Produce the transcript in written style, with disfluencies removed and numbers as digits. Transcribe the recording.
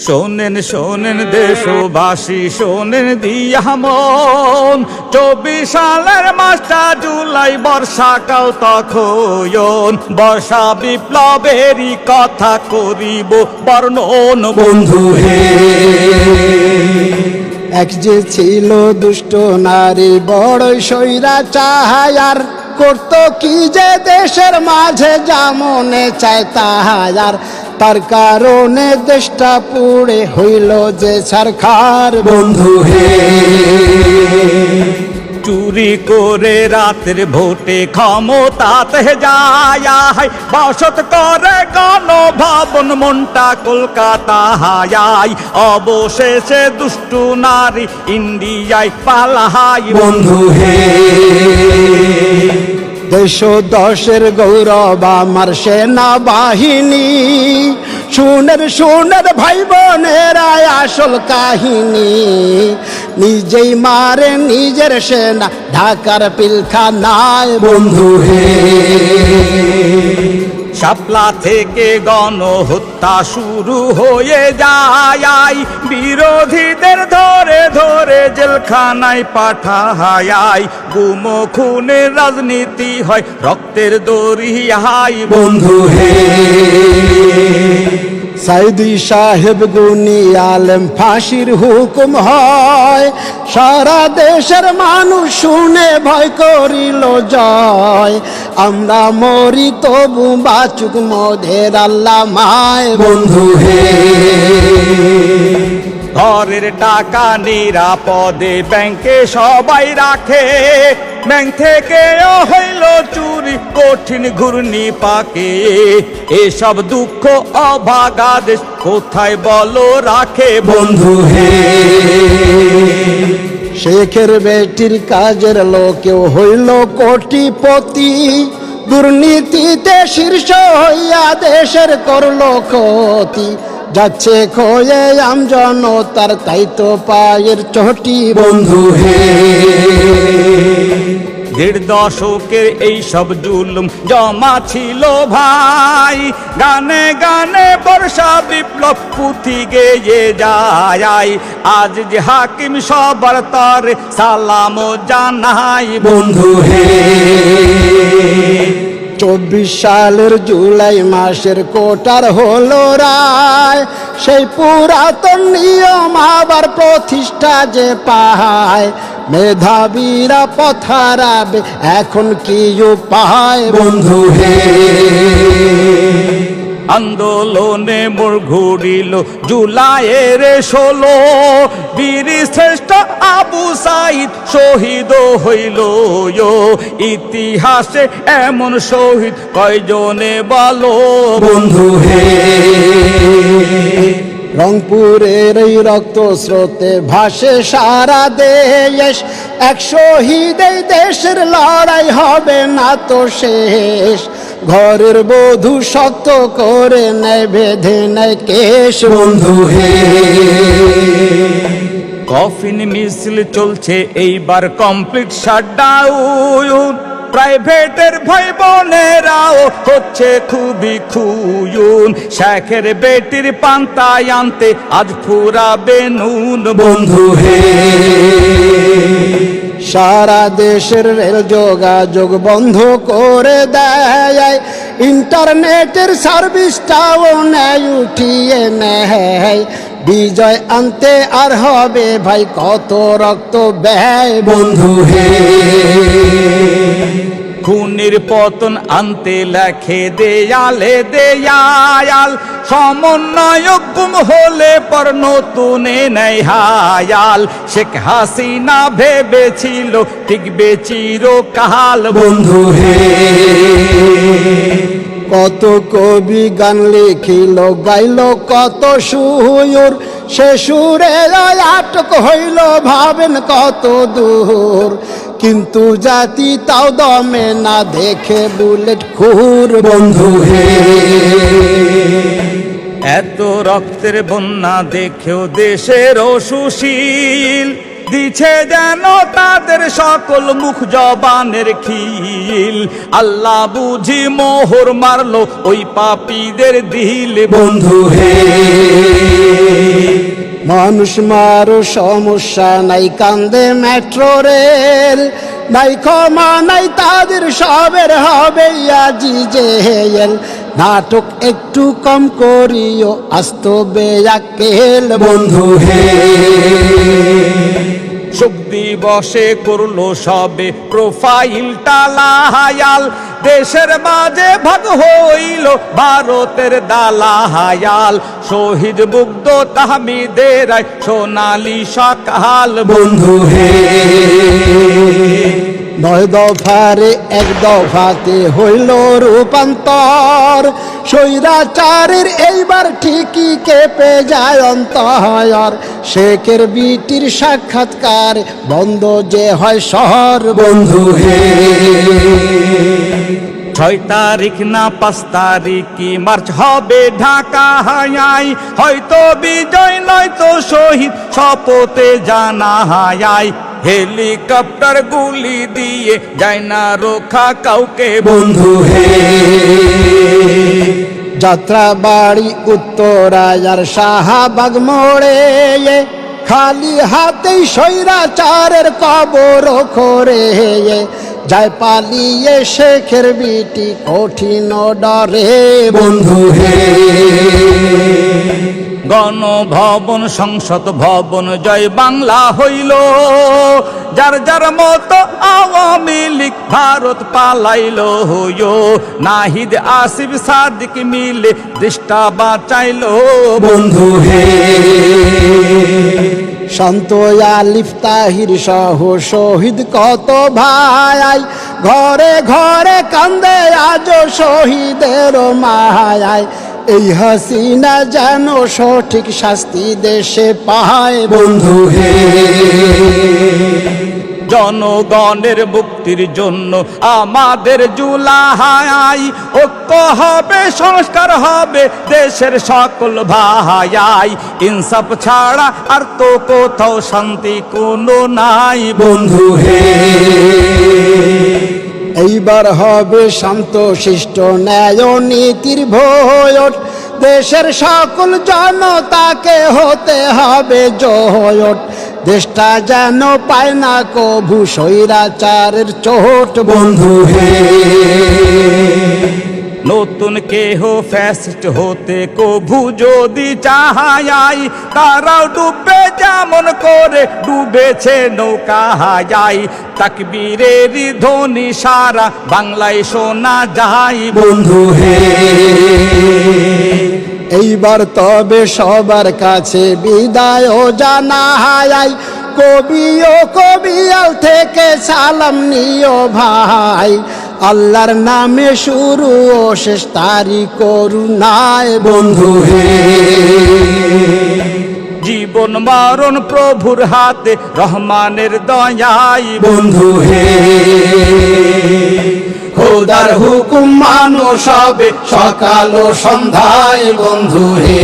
শোনেন শোনেন দেশবাসী, শোনেন দিয়া মন, 24 সালের মাসটা জুলাই, বর্ষাকাল তখন। বর্ষা বিপ্লবেরই কথা করিব বর্ণন বন্ধু হে। এক যে ছিল দুষ্ট নারী, বড়ই স্বৈরাচার, করত কি যে দেশের মাঝে যা মনে চায় তাহার। তার কারণে দেশটা পুড়ে হইল যে ছারখার বন্ধু হে। চুরি করে রাতের ভোটে ক্ষমতাতে যায়, বসত করে গণভবন মনটা কলকাতায়। অবশেষে দুষ্টু নারী ইন্ডিয়ায় পালায় বন্ধু হে। দেশ দশের গৌরব আমার সেনাবাহিনী, শুনের শুনের ভাই বোনেরা আসল কাহিনী। নিজেই মারে নিজের সেনা ঢাকার পিলখানায় বন্ধু হে। শাপলা থেকে গণহত্যা শুরু হয়ে যায়, বিরোধীদের ধরে ধরে জেলখানায় পাঠায়। গুম খুনের রাজনীতি হয় রক্তের দরিয়ায় বন্ধু হে। সাইদি সাহেব গুনি আলেম ফাঁসির হুকুম হয়, সারা দেশের মানুষ শুনে ভয় করিল জয়। আমরা মরি তবু বাচুক মোদের আল্লাহ মায় বন্ধু হে। ঘরের টাকা নিরাপদে ব্যাংকে সবাই রাখে, ব্যাংক থেকেও হইল চুরি কঠিন ঘূর্ণি পাকে। এসব দুঃখ অভাগা দেশ কোথায় বলো রাখে বন্ধু হে। শেখের বেটির কাজের লোকেও হইল কোটিপতি, দুর্নীতিতে শীর্ষ হইয়া দেশের করলো ক্ষতি। যাচ্ছে খোয়ে আমজনতার তাই তো পায়ের চটি বন্ধু হে। 1.5 দশকের এই সব জুলুম জমা ছিল ভাই, গানে গানে বর্ষা বিপ্লব পুঁথি গেয়ে যায়। আজ যে হাকিম সবার তরে সালাম জানাই বন্ধু হে। 24 সালের জুলাই মাসের কোটার হলো রায়, সেই পুরাতন নিয়ম আবার প্রতিষ্ঠা যে পায়। মেধাবীরা পথারাবে এখন কি উপায় বন্ধু হে। আন্দোলনে মোড় ঘুরিল জুলাইয়ের 16, বীর শ্রেষ্ঠ আবু সাইদ শহীদ হইল। ইতিহাসে এমন শহীদ কয়জনে বলো বন্ধু হে। রংপুরের এই রক্ত স্রোতে ভাসে সারা দেশ, এক শহীদে দেশের লড়াই হবে না তো শেষ। ঘরের বধূ শক্ত করে নেয় বেঁধে নেয় কেশ বন্ধু হে। কফিন মিছিল চলছে এইবার কমপ্লিট শাটডাউন, প্রাইভেটের ভাই বোনেরাও হচ্ছে খুবই খুয়ুন। শেখের বেটির পান্তায় আনতে আজ ফুরাবে নুন বন্ধু হে। সারা দেশের রেল যোগাযোগ বন্ধ করে দেয়, ইন্টারনেটের সার্ভিসটাও নেয় উঠিয়ে নেয়। বিজয় আনতে আর হবে ভাই কত রক্ত ব্যয় বন্ধু হে। খুনির পতন আনতে লেখে দেয়ালে দেয়াল, সমন্বয়ক গুম হলে পর নতুনে নেয় হায়াল। শেখ হাসিনা ভেবেছিল টিকবে চিরকাল বন্ধু হে। কত কবি গান লিখিল গাইল কত সুর, সে সুরে আটক হইল ভাবেন কত দূর। কিন্তু জাতি তাও দমে না দেখে বুলেট খুর বন্ধু হে। এত রক্তের বন্যা দেখেও দেশের সুশীল, দিছে যেন তাদের সকল মুখ জবানের খিল। আল্লাহ বুঝি মোহর মারলো ওই পাপীদের দিল বন্ধু হে। মানুষ মারো সমস্যা নাই, কান্দে মেট্রো রেল নাই, ক্ষমা নাই তাদের সবের হবে আজি জেল। নাটক একটু কম করিও, আস্ত বেয়াক্কেল বন্ধু হে। শোক দিবসে করলো সবে প্রোফাইলটা লাহায়াল, দেশের মাঝে ভাগ হইল ভারতের দালাহায়াল। শহীদ মুগ্ধ তাহমিদের সোনালি সকাল বন্ধু হে। 9 দফারে 1 দফাতে হইল রূপান্তর, স্বৈরাচারের এইবার ঠিকই কেঁপে যায় অন্তর। শেখের বিটির সাক্ষাৎকার বন্ধ যে হয় শহর বন্ধু হে। 6 তারিখ না 5 তারিখ কি মার্চ হবে ঢাকা হায়াই, হয়তো বিজয় নয়তো শহীদ শপথে জানা হায়াই। হেলিকপ্টার গুলি দিয়ে যায় না রক্ষা কাউকে বন্ধু হে। যাত্রা বাড়ি উত্তরায়ার শাহবাগ মোড়ে, খালি হাতেই স্বৈরাচারের কবর খোরে যায় পালিয়ে শেখের বিটি কঠিন ডরে বন্ধু হে। গণভবন সংসদ ভবন জয় বাংলা হইল, যার যার মতো আওয়ামী লীগ ভারত পালাইল হইও। নাহিদ আসিফ সাদিক মিলে দেশটা বাঁচাইল বন্ধু হে। শান্ত আলিফ তাহির সহ শহীদ কত ভাই, ঘরে ঘরে কান্দে আজ শহীদের মায়ায়। এই হাসিনা যেন সঠিক শাস্তি দেশে পায় বন্ধু হে। জনগণের মুক্তির জন্য আমাদের জুলাহাই, ঐক্য হবে সংস্কার হবে দেশের সকল ভাই। ইনসাফ ছাড়া আর তো কোথাও শান্তি কোনো নাই বন্ধু হে। এইবার হবে শান্ত শিষ্ট ন্যায় নীতির ভোট, দেশের সকল জনতাকে হতে হবে জোট। দেশটা যেন পায় না কভু স্বৈরাচারের চোট বন্ধু হে। নতুন কেহ ফ্যাসিস্ট হতে কভু যদি চাহাই, তারাও ডুববে যেমন করে ডুবেছে নৌকা হাই। তাকবীরের ধ্বনি সারা বাংলায় শোনা যায় বন্ধু হে। এইবার তবে সবার কাছে বিদায় জানাই, কবি ও কবিয়াল থেকে সালাম নিও ভাই। আল্লাহর নামে শুরু ও শেষ তারি করুণায় বন্ধু হে। জীবন মরণ প্রভুর হাতে, রহমানের দয়ায় বন্ধু হে। খোদার হুকুম মানো সবে সকাল ও সন্ধ্যায় বন্ধু হে।